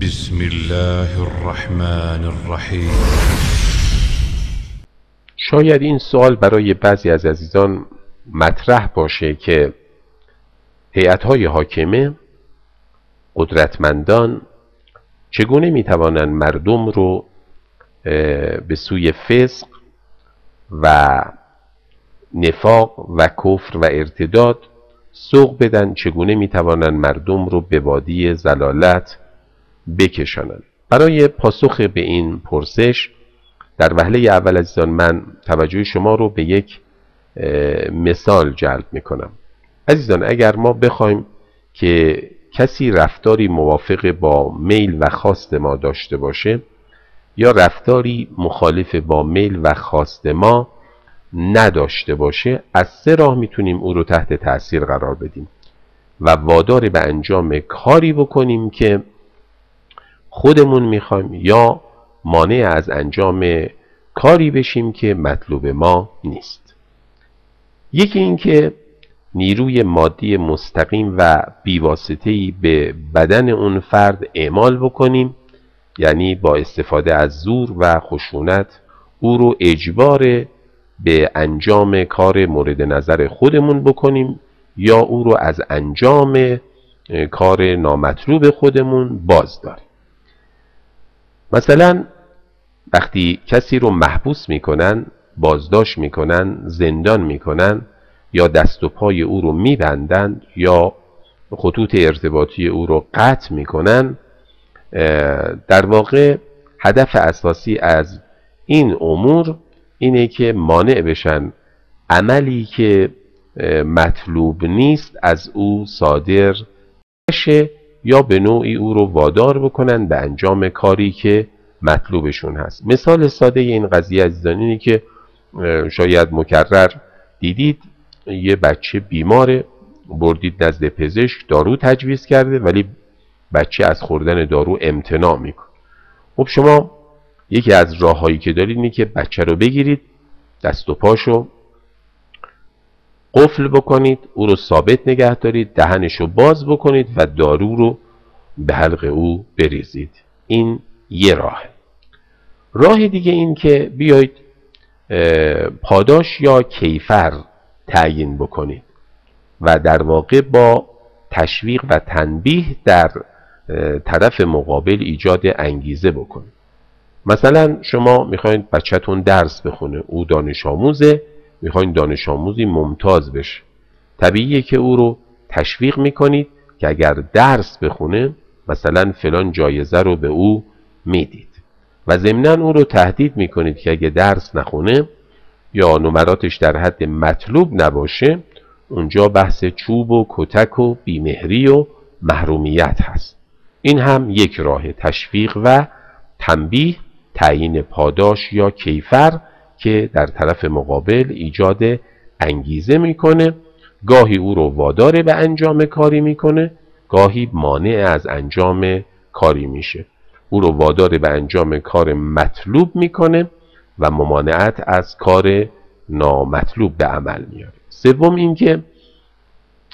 بسم الله الرحمن الرحیم. شاید این سوال برای بعضی از عزیزان مطرح باشه که هیئت‌های حاکمه، قدرتمندان چگونه میتوانند مردم رو به سوی فسق و نفاق و کفر و ارتداد سوق بدن، چگونه میتوانند مردم رو به وادی ضلالت بکشانند. برای پاسخ به این پرسش در وهله اول عزیزان من توجه شما رو به یک مثال جلب میکنم. عزیزان، اگر ما بخوایم که کسی رفتاری موافق با میل و خواست ما داشته باشه یا رفتاری مخالف با میل و خواست ما نداشته باشه، از سه راه میتونیم او رو تحت تأثیر قرار بدیم و وادار به انجام کاری بکنیم که خودمون میخوایم یا مانع از انجام کاری بشیم که مطلوب ما نیست. یکی این که نیروی مادی مستقیم و بیواسطه‌ای به بدن اون فرد اعمال بکنیم، یعنی با استفاده از زور و خشونت او رو اجبار به انجام کار مورد نظر خودمون بکنیم یا او رو از انجام کار نامطلوب خودمون باز داریم. مثلا وقتی کسی رو محبوس میکنن، بازداشت میکنن، زندان میکنن یا دست و پای او رو میبندند یا خطوط ارتباطی او رو قطع میکنن، در واقع هدف اساسی از این امور اینه که مانع بشن عملی که مطلوب نیست از او صادر بشه یا به نوعی او رو وادار بکنن به انجام کاری که مطلوبشون هست. مثال ساده این قضیه عزیزان اینه که شاید مکرر دیدید یه بچه بیماره، بردید نزد پزشک، دارو تجویز کرده ولی بچه از خوردن دارو امتناع میکنه. خب شما یکی از راههایی که دارید اینه که بچه رو بگیرید، دست و پاشو قفل بکنید، او رو ثابت نگه دارید، دهنشو باز بکنید و دارو رو به حلق او بریزید. این یه راه. راه دیگه این که بیایید پاداش یا کیفر تعیین بکنید و در واقع با تشویق و تنبیه در طرف مقابل ایجاد انگیزه بکنید. مثلا شما میخواید بچه‌تون درس بخونه، او دانش آموزه، میخواید دانش آموزی ممتاز بشه، طبیعیه که او رو تشویق میکنید که اگر درس بخونه مثلا فلان جایزه رو به او میدید و ضمناً او رو تهدید میکنید که اگه درس نخونه یا نمراتش در حد مطلوب نباشه اونجا بحث چوب و کتک و بیمهری و محرومیت هست. این هم یک راه تشویق و تنبیه، تعیین پاداش یا کیفر که در طرف مقابل ایجاد انگیزه میکنه، گاهی او رو وادار به انجام کاری میکنه، گاهی مانع از انجام کاری میشه، او رو وادار به انجام کار مطلوب میکنه و ممانعت از کار نامطلوب به عمل میاره. سوم این که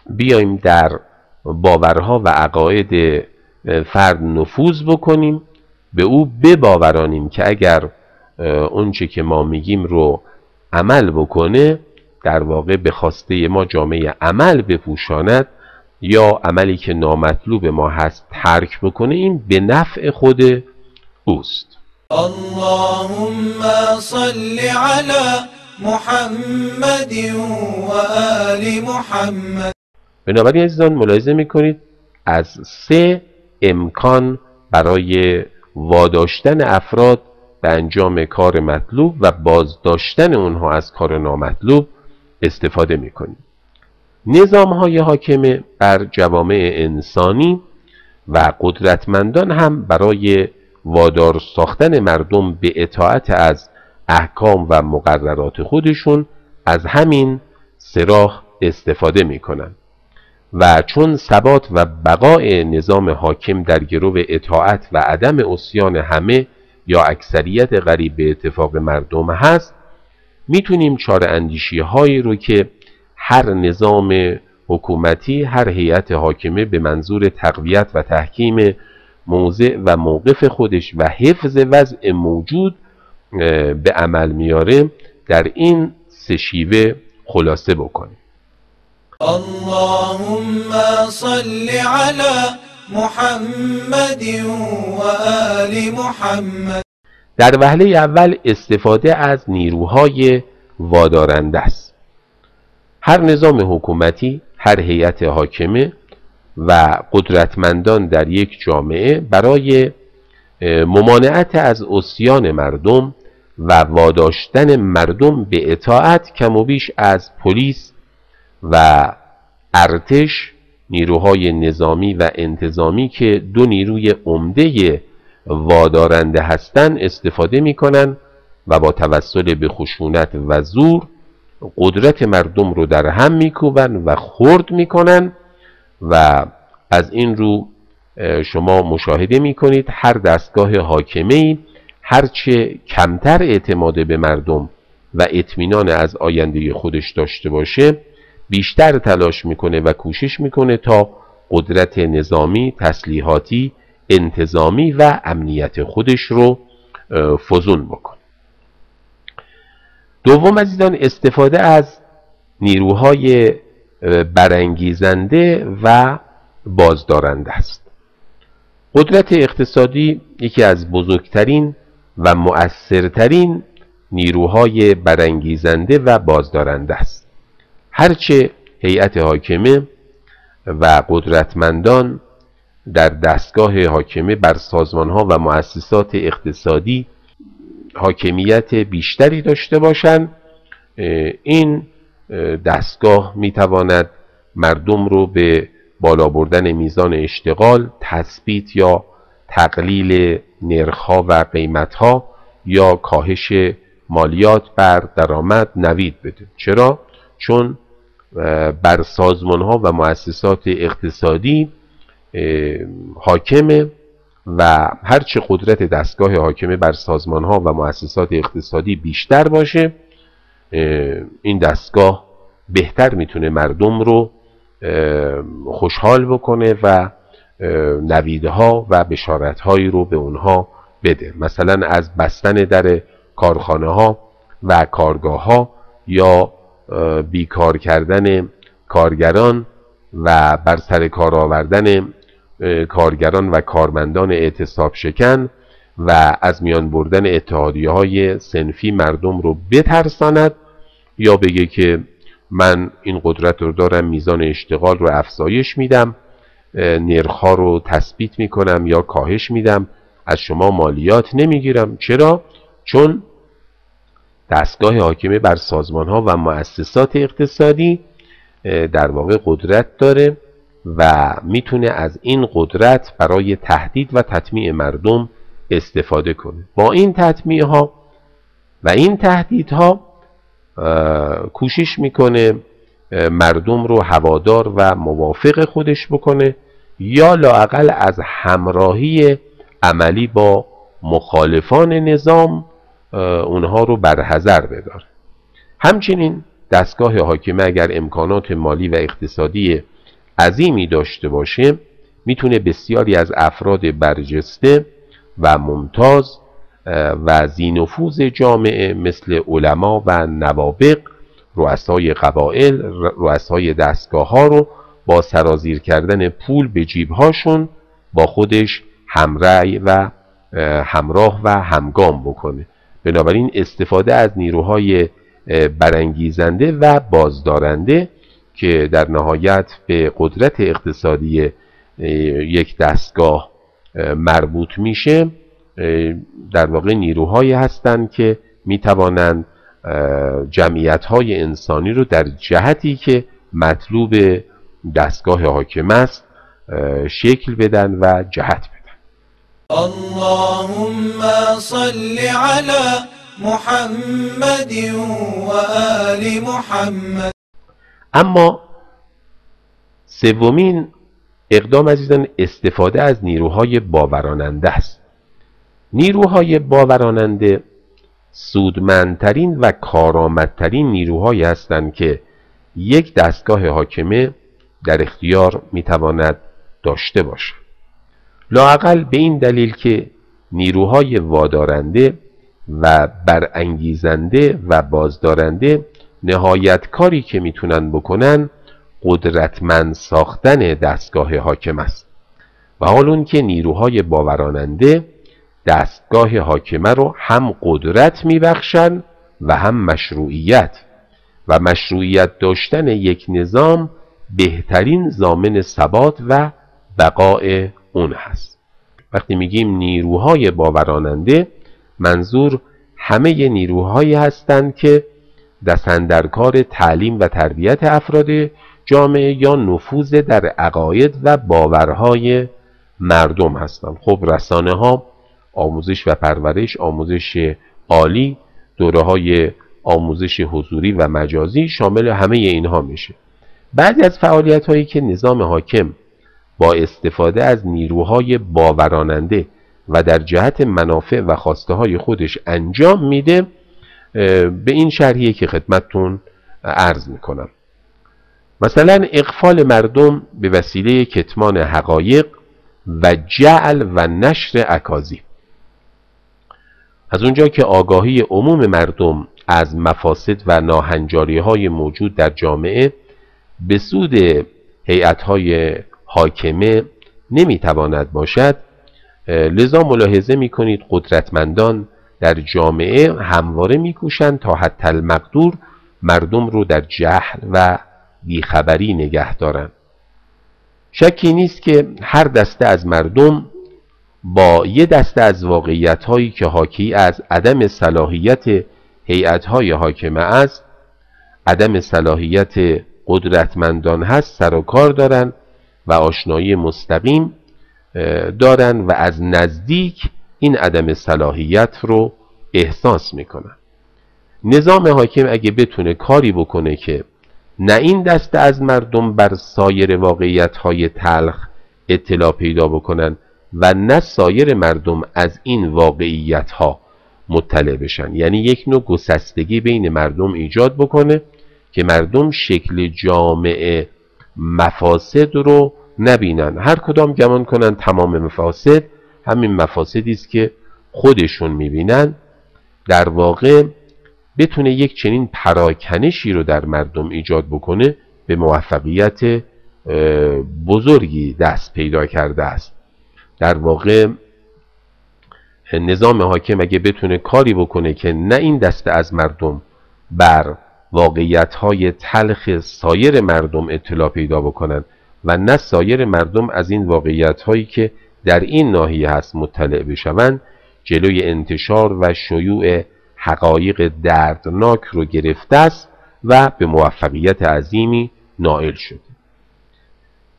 بیایم در باورها و عقاید فرد نفوذ بکنیم، به او بباورانیم که اگر اونچه که ما میگیم رو عمل بکنه در واقع به خواسته ما جامعه عمل بپوشاند یا عملی که نامطلوب ما هست ترک بکنه، این به نفع خود اوست. اللهم صل علی محمد و آل محمد. بنابراین عزیزان ملاحظه میکنید از سه امکان برای واداشتن افراد به انجام کار مطلوب و بازداشتن اونها از کار نامطلوب استفاده میکنیم. نظام‌های حاکمه بر جوامع انسانی و قدرتمندان هم برای وادار ساختن مردم به اطاعت از احکام و مقررات خودشون از همین سه راه استفاده میکنن و چون ثبات و بقای نظام حاکم در گرو اطاعت و عدم عصیان همه یا اکثریت قریب به اتفاق مردم هست، میتونیم چاره اندیشی هایی رو که هر نظام حکومتی، هر هیئت حاکمه به منظور تقویت و تحکیم موضع و موقف خودش و حفظ وضع موجود به عمل میاره، در این سه شیوه خلاصه بکنیم. اللهم صل علی محمد و آل محمد. در وهله اول استفاده از نیروهای وادارنده است. هر نظام حکومتی، هر هیئت حاکمه و قدرتمندان در یک جامعه برای ممانعت از عصیان مردم و واداشتن مردم به اطاعت کم و بیش از پلیس و ارتش، نیروهای نظامی و انتظامی که دو نیروی عمده وادارنده هستند استفاده می‌کنند و با توسل به خشونت و زور قدرت مردم رو در هم می‌کوبند و خرد می‌کنند. و از این رو شما مشاهده می‌کنید هر دستگاه حاکمه‌ای هرچه کمتر اعتماد به مردم و اطمینان از آینده خودش داشته باشه، بیشتر تلاش میکنه و کوشش میکنه تا قدرت نظامی، تسلیحاتی، انتظامی و امنیت خودش رو فزون بکنه. دوم عزیزان، استفاده از نیروهای برانگیزنده و بازدارنده است. قدرت اقتصادی یکی از بزرگترین و مؤثرترین نیروهای برانگیزنده و بازدارنده است. هرچه هیئت حاکمه و قدرتمندان در دستگاه حاکمه بر سازمانها و مؤسسات اقتصادی حاکمیت بیشتری داشته باشند، این دستگاه میتواند مردم رو به بالا بردن میزان اشتغال، تثبیت یا تقلیل نرخ‌ها و قیمت‌ها یا کاهش مالیات بر درآمد نوید بده. چرا؟ چون بر سازمان‌ها و مؤسسات اقتصادی حاکمه و هرچه قدرت دستگاه حاکمه بر سازمان‌ها و مؤسسات اقتصادی بیشتر باشه، این دستگاه بهتر میتونه مردم رو خوشحال بکنه و نویدها و بشارتهایی رو به اونها بده. مثلا از بستن در کارخانه ها و کارگاه ها یا بیکار کردن کارگران و بر سر کار آوردن کارگران و کارمندان اعتصاب شکن و از میان بردن اتحادیه های صنفی مردم رو بترساند، یا بگه که من این قدرت رو دارم، میزان اشتغال رو افزایش میدم، نرخ‌ها رو تثبیت میکنم یا کاهش میدم، از شما مالیات نمیگیرم. چرا؟ چون دستگاه حاکمه بر سازمان‌ها و مؤسسات اقتصادی در واقع قدرت داره و میتونه از این قدرت برای تهدید و تطمیع مردم استفاده کنه. با این تطمیع‌ها و این تهدیدها کوشش میکنه مردم رو هوادار و موافق خودش بکنه یا لااقل از همراهی عملی با مخالفان نظام اونها رو برحذر بداره. همچنین دستگاه حاکمه اگر امکانات مالی و اقتصادی عظیمی داشته باشه، میتونه بسیاری از افراد برجسته و ممتاز و ذی‌نفوذ جامعه مثل علما و نوابغ، رؤسای قبایل، رؤسای دستگاه ها رو با سرازیر کردن پول به جیبهاشون با خودش همرأی و همراه و همگام بکنه. بنابراین استفاده از نیروهای برانگیزنده و بازدارنده که در نهایت به قدرت اقتصادی یک دستگاه مربوط میشه، در واقع نیروهایی هستند که میتوانند جمعیت‌های انسانی رو در جهتی که مطلوب دستگاه حاکم است شکل بدن و جهت بدن. اللهم صل علی محمد و آل محمد. اما سومین اقدام عزیزان استفاده از نیروهای باوراننده است. نیروهای باوراننده سودمندترین و کارآمدترین نیروهایی هستند که یک دستگاه حاکمه در اختیار میتواند داشته باشد. لااقل به این دلیل که نیروهای وادارنده و برانگیزنده و بازدارنده نهایت کاری که میتونن بکنن قدرتمند ساختن دستگاه حاکم است و حال اون که نیروهای باوراننده دستگاه حاکمه رو هم قدرت میبخشن و هم مشروعیت، و مشروعیت داشتن یک نظام بهترین ضامن ثبات و بقای اون هست. وقتی میگیم نیروهای باوراننده، منظور همه نیروهایی هستند که دستاندرکار تعلیم و تربیت افراد جامعه یا نفوذ در عقاید و باورهای مردم هستند. خب رسانه ها، آموزش و پرورش، آموزش عالی، دوره‌های آموزش حضوری و مجازی شامل همه اینها میشه. بعضی از فعالیت هایی که نظام حاکم با استفاده از نیروهای باوراننده و در جهت منافع و خواسته های خودش انجام میده، به این شرحیه که خدمتتون عرض میکنم. مثلا اغفال مردم به وسیله کتمان حقایق و جعل و نشر اکاذیب. از اونجا که آگاهی عموم مردم از مفاسد و ناهنجاری‌های موجود در جامعه به سود هیئت‌های حاکمه نمیتواند باشد، لذا ملاحظه می‌کنید قدرتمندان در جامعه همواره می‌کوشند تا حتی المقدور مردم رو در جهل و بیخبری نگه دارند. شکی نیست که هر دسته از مردم با یه دسته از واقعیت‌هایی که حاکی از عدم صلاحیت هیئت‌های حاکمه است، عدم صلاحیت قدرتمندان هست، سر و کار دارن و آشنایی مستقیم دارن و از نزدیک این عدم صلاحیت رو احساس میکنن. نظام حاکم اگه بتونه کاری بکنه که نه این دسته از مردم بر سایر واقعیت‌های تلخ اطلاع پیدا بکنن و نه سایر مردم از این واقعیت‌ها مطلع بشن، یعنی یک نوع گسستگی بین مردم ایجاد بکنه که مردم شکل جامعه مفاسد رو نبینن، هر کدام گمان کنن تمام مفاسد همین مفاسدی است که خودشون میبینن، در واقع بتونه یک چنین پراکنشی رو در مردم ایجاد بکنه، به موفقیت بزرگی دست پیدا کرده است. در واقع نظام حاکم اگه بتونه کاری بکنه که نه این دسته از مردم بر واقعیت‌های تلخ سایر مردم اطلاع پیدا بکنن و نه سایر مردم از این واقعیت‌هایی که در این ناحیه هست مطلع بشوند، جلوی انتشار و شیوع حقایق دردناک رو گرفته است و به موفقیت عظیمی نائل شده.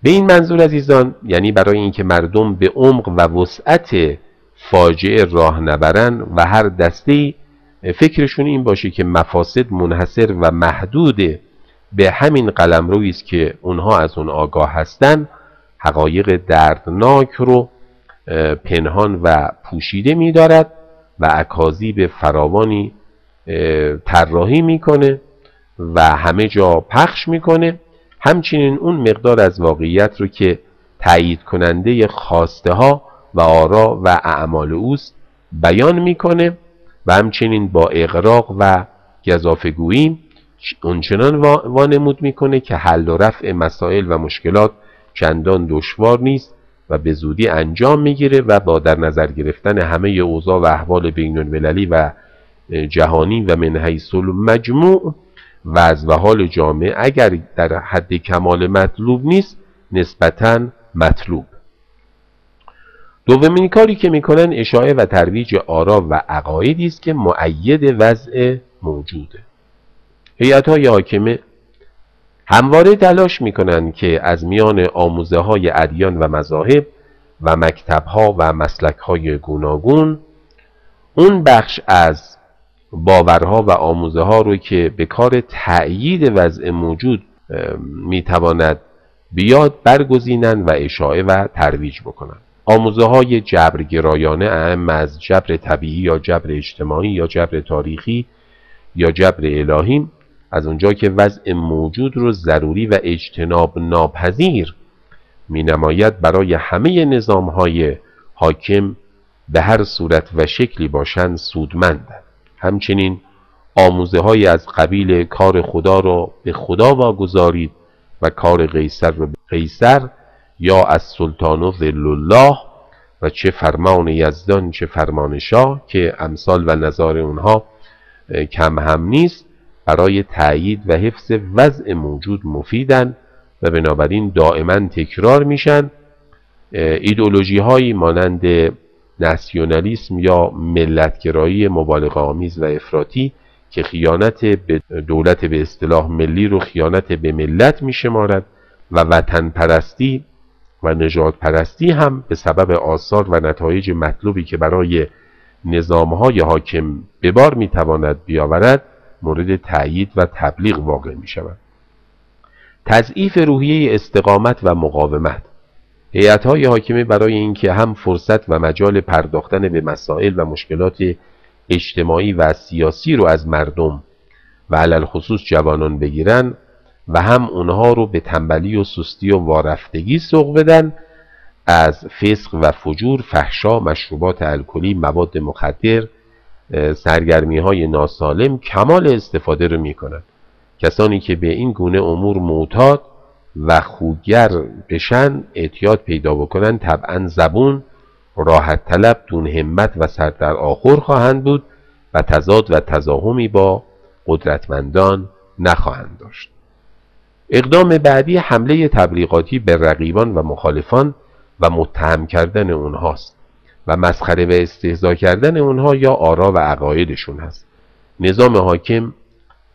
به این منظور عزیزان، یعنی برای اینکه مردم به عمق و وسعت فاجعه راه نبرن و هر دسته‌ای فکرشون این باشه که مفاسد منحصر و محدود به همین قلمرویی است که اونها از اون آگاه هستن، حقایق دردناک رو پنهان و پوشیده می‌دارد و اکاذیب فراوانی طراحی میکنه و همه جا پخش میکنه. همچنین اون مقدار از واقعیت رو که تایید کننده خواسته ها و آرا و اعمال اوست بیان میکنه و همچنین با اغراق و گزافه‌گویی اونچنان وانمود میکنه که حل و رفع مسائل و مشکلات چندان دشوار نیست و به زودی انجام میگیره و با در نظر گرفتن همه اوضاع و احوال بین المللی و جهانی و من حیث المجموع وضع و حال جامعه اگر در حد کمال مطلوب نیست، نسبتاً مطلوب. دومین کاری که میکنن اشاعه و ترویج آرا و عقایدی است که مؤید وضع موجوده. هیئت‌های حاکمه همواره تلاش میکنند که از میان آموزه های ادیان و مذاهب و مکتب ها و مسلک های گوناگون اون بخش از باورها و آموزه ها رو که به کار تأیید وضع موجود میتواند بیاد برگزینند و اشاعه و ترویج بکنند. آموزه های جبرگرایانه اعم از جبر طبیعی یا جبر اجتماعی یا جبر تاریخی یا جبر الهی، از اونجا که وضع موجود رو ضروری و اجتناب ناپذیر می نماید برای همه نظام های حاکم به هر صورت و شکلی باشند سودمندند. همچنین آموزه های از قبیل کار خدا را به خدا واگذارید و کار قیصر را به قیصر، یا از سلطان و ذل الله، و چه فرمان یزدان چه فرمان شاه، که امثال و نظار اونها کم هم نیست، برای تأیید و حفظ وضع موجود مفیدن و بنابراین دائما تکرار میشن. ایدئولوژی هایی مانند ناسیونالیسم یا ملتگرایی مبالغه آمیز و افراطی که خیانت به دولت به اصطلاح ملی رو خیانت به ملت میشمارد و وطن پرستی و نژاد پرستی هم به سبب آثار و نتایج مطلوبی که برای نظامهای حاکم به بار میتواند بیاورد مورد تأیید و تبلیغ واقع میشود. تضعیف روحیه استقامت و مقاومت. هیئت‌های حاکمه برای اینکه هم فرصت و مجال پرداختن به مسائل و مشکلات اجتماعی و سیاسی رو از مردم و علل خصوص جوانان بگیرن و هم اونها رو به تنبلی و سستی و وارفتگی سوق بدن، از فسق و فجور، فحشا، مشروبات الکلی، مواد مخدر، سرگرمی‌های ناسالم کمال استفاده رو میکنن. کسانی که به این گونه امور معتاد و خوگر بشن، اعتیاد پیدا بکنن، طبعا زبون، راحت طلب، دون همت و سر در آخر خواهند بود و تضاد و تزاحمی با قدرتمندان نخواهند داشت. اقدام بعدی حمله تبلیغاتی به رقیبان و مخالفان و متهم کردن اونهاست و مسخره و استهزا کردن اونها یا آرا و عقایدشون هست. نظام حاکم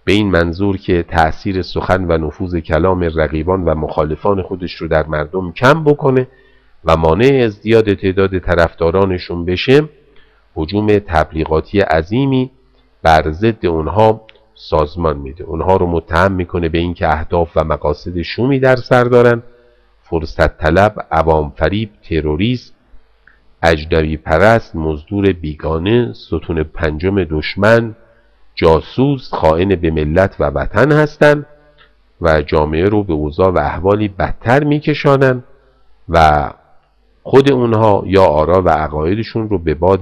به این منظور که تأثیر سخن و نفوذ کلام رقیبان و مخالفان خودش رو در مردم کم بکنه و مانع ازدیاد تعداد طرفدارانشون بشه، هجوم تبلیغاتی عظیمی بر ضد اونها سازمان میده. اونها رو متهم میکنه به اینکه اهداف و مقاصد شومی در سر دارن: فرصت طلب، عوام فریب، تروریست، اجنبی پرست، مزدور بیگانه، ستون پنجم دشمن، جاسوس، خائن به ملت و وطن هستند و جامعه رو به اوضاع و احوالی بدتر میکشانند و خود اونها یا آرا و عقایدشون رو به باد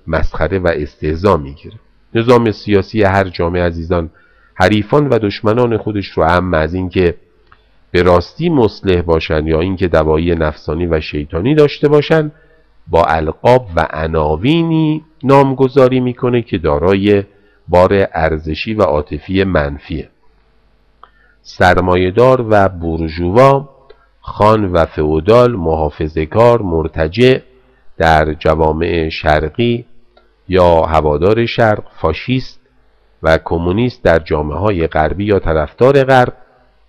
مسخره و استهزا میگیره. نظام سیاسی هر جامعه عزیزان حریفان و دشمنان خودش رو هم از اینکه به راستی مصلح باشن یا اینکه دوایی نفسانی و شیطانی داشته باشن با القاب و عناوینی نامگذاری میکنه که دارای بار ارزشی و عاطفی منفیه. سرمایه‌دار و بورژوا، خان و فئودال، محافظه‌کار، مرتجع در جوامع شرقی یا هوادار شرق، فاشیست و کمونیست در جامعه‌های غربی یا طرفدار غرب،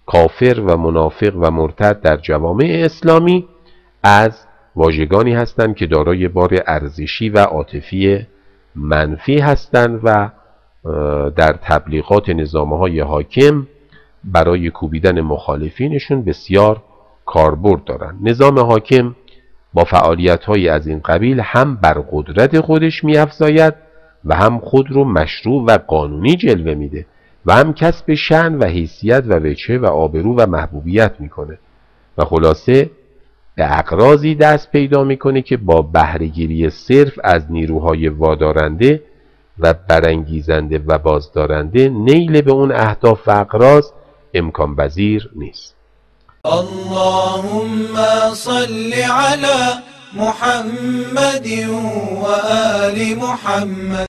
کافر و منافق و مرتد در جوامع اسلامی از واژگانی هستند که دارای بار ارزشی و عاطفی منفی هستند و در تبلیغات نظام‌های حاکم برای کوبیدن مخالفینشون بسیار کاربرد دارند. نظام حاکم با فعالیت‌های از این قبیل هم بر قدرت خودش می‌افزاید و هم خود رو مشروع و قانونی جلوه میده و هم کسب شأن و حیثیت و وجهه و آبرو و محبوبیت میکنه و خلاصه به اغراضی دست پیدا میکنه که با بهره‌گیری صرف از نیروهای وادارنده و برانگیزنده و بازدارنده نیل به اون اهداف و اغراض امکان پذیر نیست. اللهم صل علی محمد و آل محمد.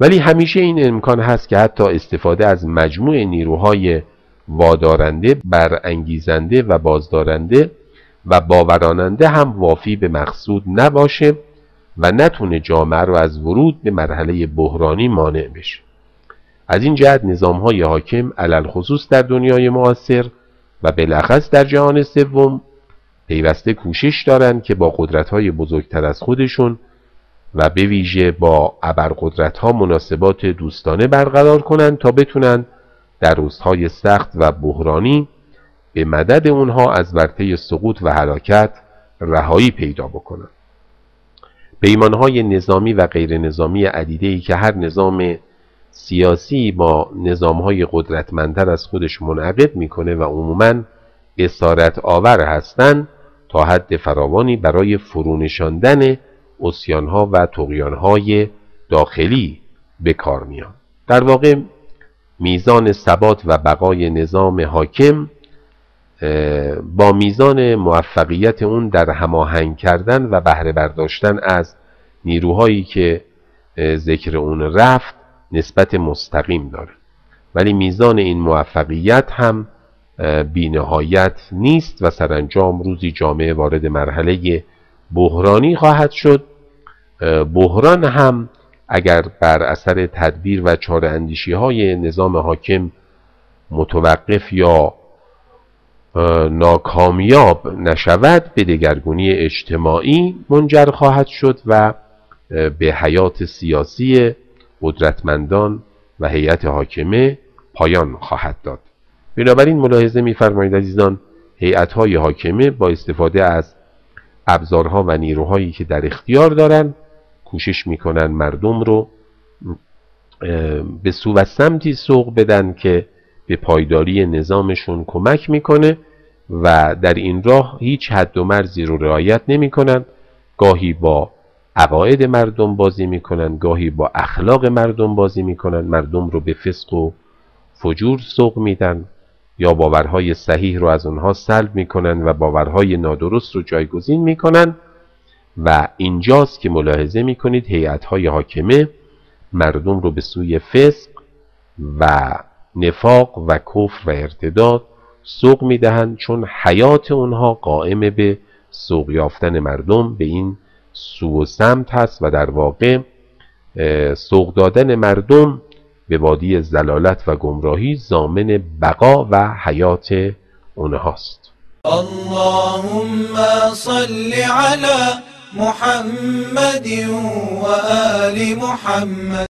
ولی همیشه این امکان هست که حتی استفاده از مجموع نیروهای وادارنده، برانگیزنده و بازدارنده و باوراننده هم وافی به مقصود نباشه و نتونه جامعه رو از ورود به مرحله بحرانی مانع بشه. از این جهت نظام‌های حاکم علل خصوص در دنیای معاصر و بالاخص در جهان سوم پیوسته کوشش دارند که با قدرت‌های بزرگتر از خودشون و به ویژه با ابرقدرت‌ها مناسبات دوستانه برقرار کنند تا بتونن در روزهای سخت و بحرانی به مدد اونها از ورطه سقوط و هلاکت رهایی پیدا بکنند. پیمانهای نظامی و غیر نظامی عدیده‌ای که هر نظام سیاسی با نظامهای قدرتمندتر از خودش منعقد میکنه و عموماً اسارت آور هستند تا حد فراوانی برای فرونشاندن عصیان‌ها و طغیان‌های داخلی به کار میان. در واقع میزان ثبات و بقای نظام حاکم با میزان موفقیت اون در هماهنگ کردن و بهره برداشتن از نیروهایی که ذکر اون رفت نسبت مستقیم داره، ولی میزان این موفقیت هم بی‌نهایت نیست و سرانجام روزی جامعه وارد مرحله بحرانی خواهد شد. بحران هم اگر بر اثر تدبیر و چاره‌اندیشی‌های نظام حاکم متوقف یا ناکامیاب نشود، به دگرگونی اجتماعی منجر خواهد شد و به حیات سیاسی قدرتمندان و هیئت حاکمه پایان خواهد داد. بنابراین ملاحظه می‌فرمایید عزیزان، هیئت‌های حاکمه با استفاده از ابزارها و نیروهایی که در اختیار دارن کوشش میکنن مردم رو به سو و سمتی سوق بدن که به پایداری نظامشون کمک میکنه و در این راه هیچ حد و مرزی رو رعایت نمیکنن. گاهی با عقاید مردم بازی میکنن، گاهی با اخلاق مردم بازی میکنن، مردم رو به فسق و فجور سوق میدن یا باورهای صحیح رو از اونها سلب میکنن و باورهای نادرست رو جایگزین میکنن و اینجاست که ملاحظه میکنید هیئت‌های حاکمه مردم رو به سوی فسق و نفاق و کفر و ارتداد سوق میدهند، چون حیات اونها قائم به سوق یافتن مردم به این سو و سمت هست و در واقع سوق دادن مردم به وادی ضلالت و گمراهی ضامن بقا و حیات اونهاست. اللهم صل على محمد و آل محمد.